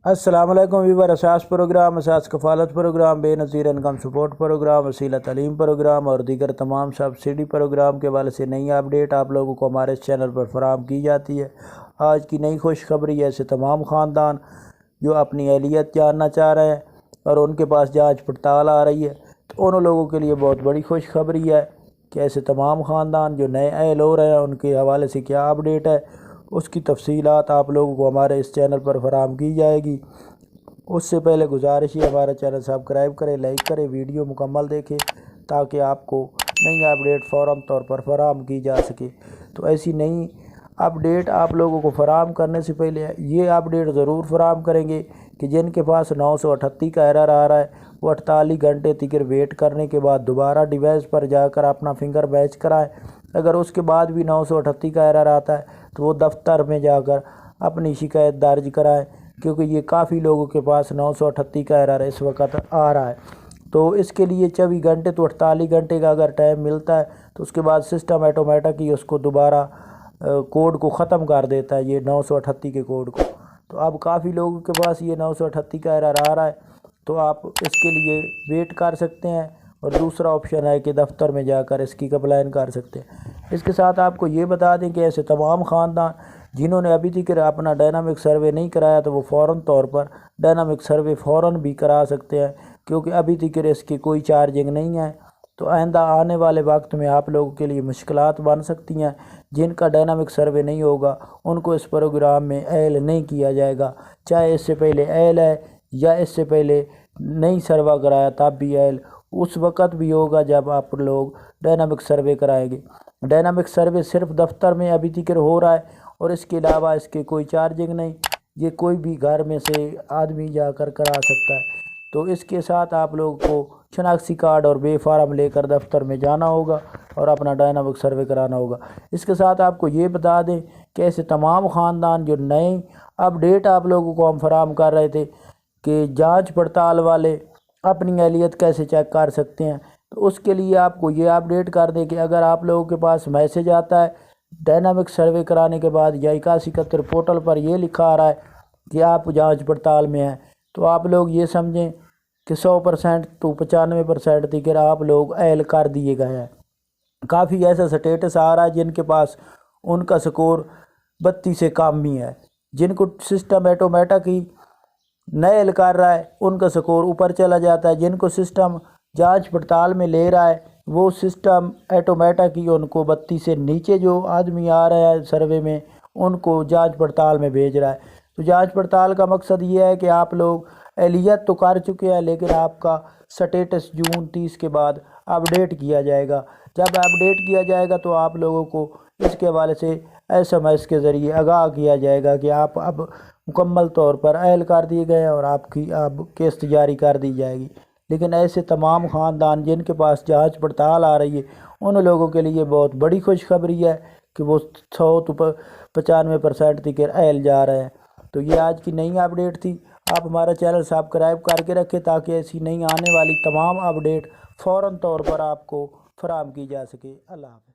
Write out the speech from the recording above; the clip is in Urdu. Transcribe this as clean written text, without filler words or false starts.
السلام علیکم ویور، اساس پروگرام، اساس کفالت پروگرام، بے نظیر انکم سپورٹ پروگرام، وسیلہ تعلیم پروگرام اور دیگر تمام سبسڈی پروگرام کے حوالے سے نئی اپڈیٹ آپ لوگوں کو ہمارے اس چینل پر فراہم کی جاتی ہے۔ آج کی نئی خوشخبری ایسے تمام خاندان جو اپنی اہلیت جاننا چاہ رہے ہیں اور ان کے پاس جانچ پڑتال آ رہی ہے، تو ان لوگوں کے لیے بہت بڑی خوشخبری ہے کہ ایسے تمام خاندان جو نئے اہل ہو رہے ہیں ان کے حوالے سے کیا اپڈیٹ ہے، اس کی تفصیلات آپ لوگوں کو ہمارے اس چینل پر فراہم کی جائے گی۔ اس سے پہلے گزارش ہے ہمارا چینل سبسکرائب کریں، لائک کریں، ویڈیو مکمل دیکھیں تاکہ آپ کو نئی اپڈیٹ فوراً طور پر فراہم کی جا سکے۔ تو ایسی نئی اپڈیٹ آپ لوگوں کو فراہم کرنے سے پہلے یہ اپڈیٹ ضرور فراہم کریں گے کہ جن کے پاس 938 کا ایرر آ رہا ہے وہ 48 گھنٹے تک ویٹ کرنے کے بعد دوبارہ ڈیوائس پر جا کر اپنا فنگر میچ کرائیں۔ اگر اس کے بعد بھی 938 کا ایرر آتا ہے تو وہ دفتر میں جا کر اپنی شکایت درج کرائیں، کیونکہ یہ کافی لوگوں کے پاس 938 کا ایرر اس وقت آ رہا ہے۔ تو اس کے لیے 24 گھنٹے تو 48 گھنٹے کا اگر ٹائم ملتا ہے تو اس کے بعد سسٹم آٹومیٹک ہی اس کو دوبارہ کوڈ کو ختم کر دیتا ہے، یہ 938 کے کوڈ کو۔ تو اب کافی لوگوں کے پاس یہ 938 کا ایرر آ رہا ہے، تو آپ اس کے لیے ویٹ کر سکتے ہیں، اور دوسرا آپشن ہے کہ دفتر میں جا کر اس کی کمپلین کر سکتے ہیں۔ اس کے ساتھ آپ کو یہ بتا دیں کہ ایسے تمام خاندان جنہوں نے ابھی تک اپنا ڈائنامک سروے نہیں کرایا تو وہ فوراً طور پر ڈائنامک سروے فوراً بھی کرا سکتے ہیں، کیونکہ ابھی تک اس کی کوئی چارجنگ نہیں ہے۔ تو آئندہ آنے والے وقت میں آپ لوگوں کے لیے مشکلات بن سکتی ہیں۔ جن کا ڈائنامک سروے نہیں ہوگا ان کو اس پروگرام میں ایل نہیں کیا جائے گا، چاہے اس سے پہلے ایل ہے یا اس سے پہلے نہیں سروا کرایا تب بھی ایل اس وقت بھی ہوگا جب آپ لوگ ڈائنامک سروے کرائیں گے۔ ڈائنامک سروے صرف دفتر میں ابھی تک ہو رہا ہے، اور اس کے علاوہ اس کے کوئی چارجنگ نہیں، یہ کوئی بھی گھر میں سے آدمی جا کر کرا سکتا ہے۔ تو اس کے ساتھ آپ لوگوں کو شناختی کارڈ اور بے فارم لے کر دفتر میں جانا ہوگا اور اپنا ڈائنامک سروے کرانا ہوگا۔ اس کے ساتھ آپ کو یہ بتا دیں کہ ایسے تمام خاندان جو نئے اپڈیٹ آپ لوگوں کو ہم فراہم کر رہے تھے کہ جانچ پڑتال والے اپنی اہلیت کیسے چیک کر سکتے ہیں، تو اس کے لیے آپ کو یہ اپڈیٹ کر دیں کہ اگر آپ لوگوں کے پاس میسج آتا ہے ڈائنامک سروے کرانے کے بعد یا 8171 پورٹل پر یہ لکھا آ رہا ہے کہ آپ جانچ پڑتال میں ہیں، تو آپ لوگ یہ سمجھیں کہ 100% تو 95% تک آپ لوگ ایل کر دیے گئے ہیں۔ کافی ایسا سٹیٹس آ رہا ہے جن کے پاس ان کا سکور 32 سے کم ہی ہے، جن کو سسٹم آٹومیٹک ہی نئے ایل کر رہا ہے ان کا سکور اوپر چلا جاتا ہے، جن کو سسٹم جانچ پڑتال میں لے رہا ہے وہ سسٹم آٹومیٹک ہی ان کو 32 سے نیچے جو آدمی آ رہا ہے سروے میں ان کو جانچ پڑتال میں بھیج رہا ہے۔ تو جانچ پڑتال کا مقصد یہ ہے کہ آپ لوگ اہلیت تو کر چکے ہیں لیکن آپ کا سٹیٹس جون 30 کے بعد اپڈیٹ کیا جائے گا۔ جب اپڈیٹ کیا جائے گا تو آپ لوگوں کو اس کے حوالے سے SMS کے ذریعے آگاہ کیا جائے گا کہ آپ اب مکمل طور پر اہل کر دیے گئے ہیں اور آپ کی اب قسط جاری کر دی جائے گی۔ لیکن ایسے تمام خاندان جن کے پاس جانچ پڑتال آ رہی ہے ان لوگوں کے لیے بہت بڑی خوشخبری ہے کہ وہ 100 تو 95% تک اہل جا رہے ہیں۔ تو یہ آج کی نئی اپڈیٹ تھی۔ آپ ہمارا چینل سبسکرائب کر کے رکھیں تاکہ ایسی نئی آنے والی تمام اپڈیٹ فوراً طور پر آپ کو فراہم کی جا سکے۔ اللہ حافظ۔